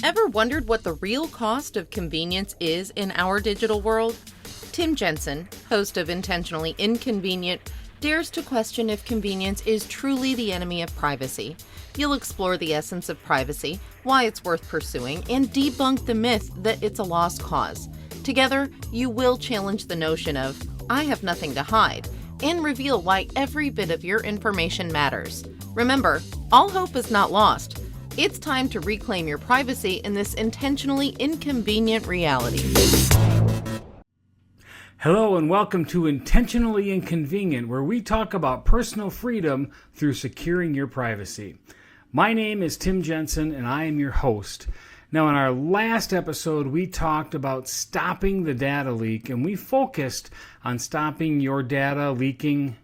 Ever wondered what the real cost of convenience is in our digital world? Tim Jensen, host of Intentionally Inconvenient, dares to question if convenience is truly the enemy of privacy. You'll explore the essence of privacy, why it's worth pursuing, and debunk the myth that it's a lost cause. Together, you will challenge the notion of, I have nothing to hide, and reveal why every bit of your information matters. Remember, all hope is not lost. It's time to reclaim your privacy in this intentionally inconvenient reality. Hello and welcome to Intentionally Inconvenient, where we talk about personal freedom through securing your privacy. My name is Tim Jensen and I am your host. Now, in our last episode, we talked about stopping the data leak, and we focused on stopping your data leaking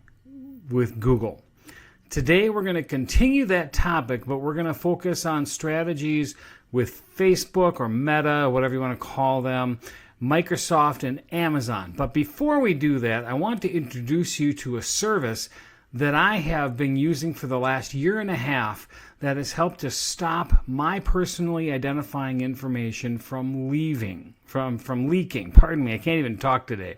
with Google. Today, we're going to continue that topic, but we're going to focus on strategies with Facebook or Meta, whatever you want to call them, Microsoft and Amazon. But before we do that, I want to introduce you to a service that I have been using for the last year and a half that has helped to stop my personally identifying information from leaking. Pardon me, I can't even talk today.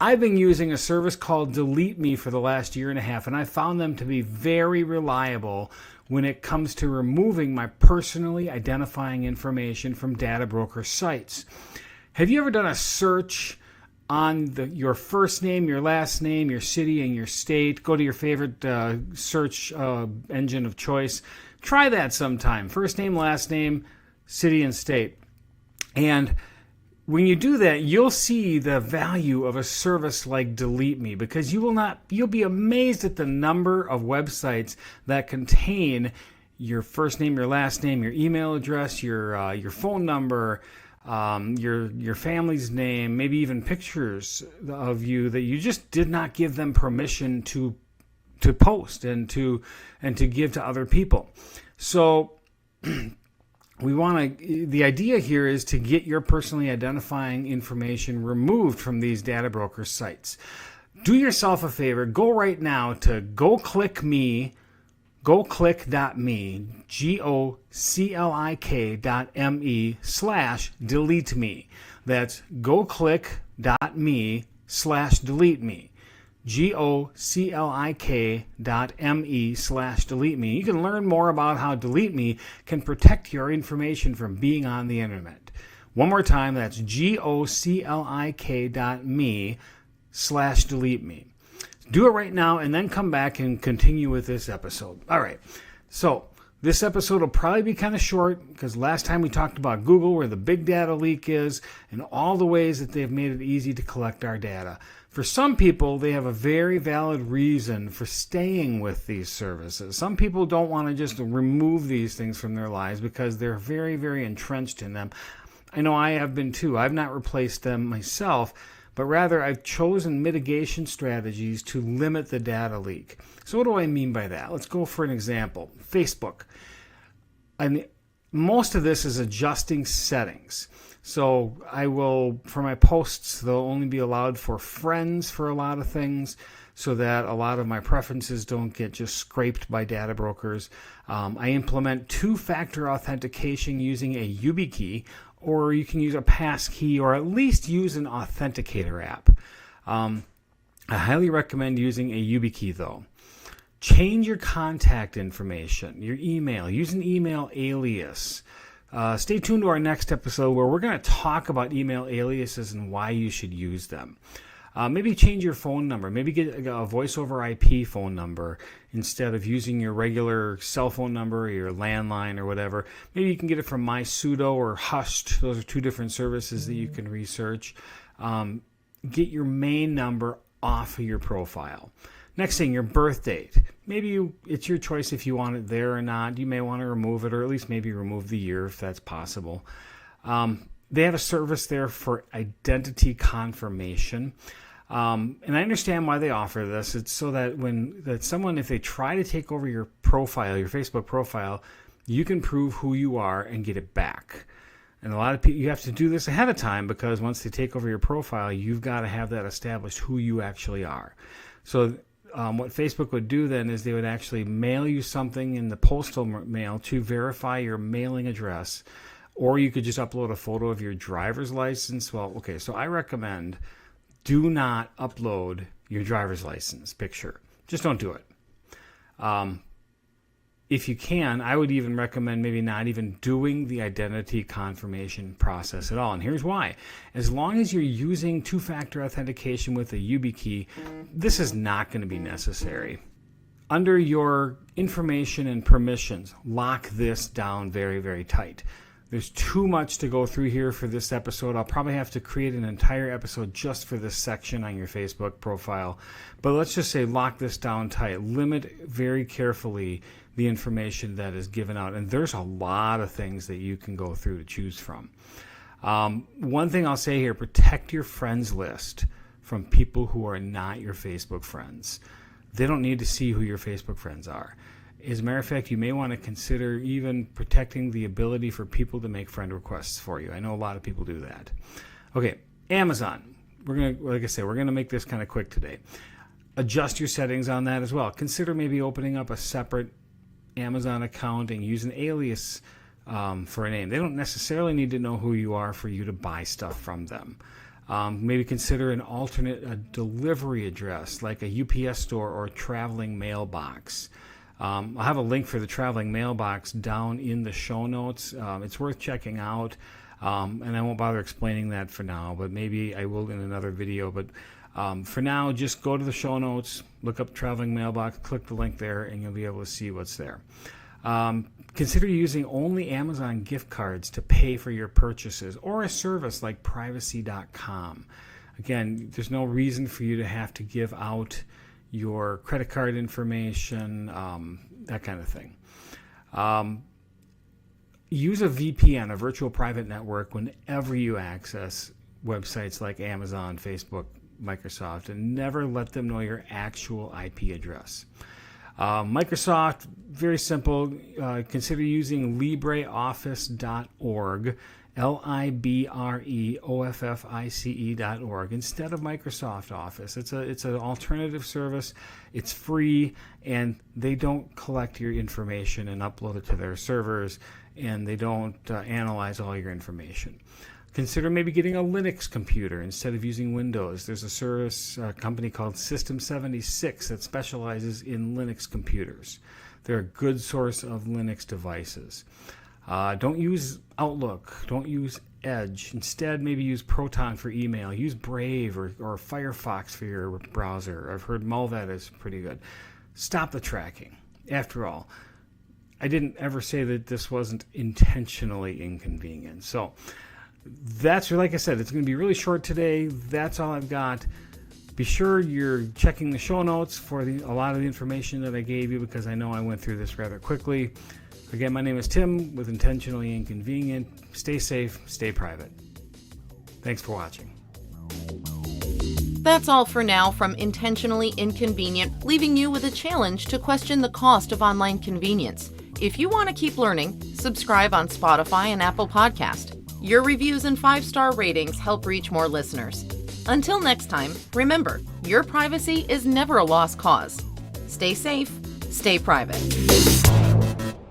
I've been using a service called DeleteMe for the last year and a half, and I found them to be very reliable when it comes to removing my personally identifying information from data broker sites. Have you ever done a search on your first name, your last name, your city, and your state? Go to your favorite search engine of choice. Try that sometime. First name, last name, city, and state. And when you do that, you'll see the value of a service like DeleteMe, because you'll be amazed at the number of websites that contain your first name, your last name, your email address, your phone number, your family's name, maybe even pictures of you that you just did not give them permission to post and to give to other people. So the idea here is to get your personally identifying information removed from these data broker sites. Do yourself a favor, go right now to goclick.me, goclick.me/DeleteMe. That's goclick.me/DeleteMe. goclick.me/DeleteMe. You can learn more about how DeleteMe can protect your information from being on the internet. One more time, that's goclick.me/DeleteMe. Do it right now and then come back and continue with this episode. All right. So this episode will probably be kind of short because last time we talked about Google, where the big data leak is, and all the ways that they've made it easy to collect our data. For some people, they have a very valid reason for staying with these services. Some people don't want to just remove these things from their lives because they're very, very entrenched in them. I know I have been too. I've not replaced them myself, but rather I've chosen mitigation strategies to limit the data leak. So what do I mean by that? Let's go for an example. Facebook. And most of this is adjusting settings. So for my posts, they'll only be allowed for friends for a lot of things, so that a lot of my preferences don't get just scraped by data brokers. I implement two-factor authentication using a YubiKey, or you can use a passkey, or at least use an authenticator app. I highly recommend using a YubiKey, though. Change your contact information, your email. Use an email alias. Stay tuned to our next episode where we're going to talk about email aliases and why you should use them. Maybe change your phone number. Maybe get a voice over IP phone number instead of using your regular cell phone number or your landline or whatever. Maybe you can get it from MySudo or Hushed. Those are two different services that you can research. Get your main number off of your profile. Next thing, your birth date. Maybe it's your choice if you want it there or not. You may want to remove it, or at least maybe remove the year if that's possible. They have a service there for identity confirmation. And I understand why they offer this. It's so that someone, if they try to take over your profile, your Facebook profile, you can prove who you are and get it back. And a lot of people, you have to do this ahead of time, because once they take over your profile, you've got to have that established who you actually are. So what Facebook would do then is they would actually mail you something in the postal mail to verify your mailing address, Or you could just upload a photo of your driver's license. Well, okay, so I recommend do not upload your driver's license picture. Just don't do it. If you can, I would even recommend maybe not even doing the identity confirmation process at all. And here's why. As long as you're using two-factor authentication with a YubiKey, this is not going to be necessary. Under your information and permissions, lock this down very, very tight. There's too much to go through here for this episode. I'll probably have to create an entire episode just for this section on your Facebook profile. But let's just say lock this down tight. Limit very carefully the information that is given out. And there's a lot of things that you can go through to choose from. One thing I'll say here, protect your friends list from people who are not your Facebook friends. They don't need to see who your Facebook friends are. As a matter of fact, you may want to consider even protecting the ability for people to make friend requests for you. I know a lot of people do that. Okay, Amazon. Like I said, we're gonna make this kind of quick today. Adjust your settings on that as well. Consider maybe opening up a separate Amazon account and use an alias for a name. They don't necessarily need to know who you are for you to buy stuff from them. Maybe consider an alternate delivery address like a UPS store or a traveling mailbox. I'll have a link for the traveling mailbox down in the show notes. It's worth checking out, and I won't bother explaining that for now, but maybe I will in another video. But for now, just go to the show notes, look up traveling mailbox, click the link there, and you'll be able to see what's there. Consider using only Amazon gift cards to pay for your purchases or a service like privacy.com. Again, there's no reason for you to have to give out your credit card information, that kind of thing. Use a VPN, a virtual private network, whenever you access websites like Amazon, Facebook, Microsoft, and never let them know your actual IP address. Microsoft, very simple. Consider using LibreOffice.org, LibreOffice.org instead of Microsoft Office. It's an alternative service. It's free, and they don't collect your information and upload it to their servers, and they don't analyze all your information. Consider maybe getting a Linux computer instead of using Windows. There's a service company called System76 that specializes in Linux computers. They're a good source of Linux devices. Don't use Outlook. Don't use Edge. Instead, maybe use Proton for email. Use Brave or Firefox for your browser. I've heard Malvet is pretty good. Stop the tracking. After all, I didn't ever say that this wasn't intentionally inconvenient. So that's, like I said, it's going to be really short today. That's all I've got. Be sure you're checking the show notes for a lot of the information that I gave you, because I know I went through this rather quickly. Again, my name is Tim with Intentionally Inconvenient. Stay safe, stay private. Thanks for watching. That's all for now from Intentionally Inconvenient, leaving you with a challenge to question the cost of online convenience. If you want to keep learning, subscribe on Spotify and Apple Podcast. Your reviews and 5-star ratings help reach more listeners. Until next time, remember, your privacy is never a lost cause. Stay safe, stay private.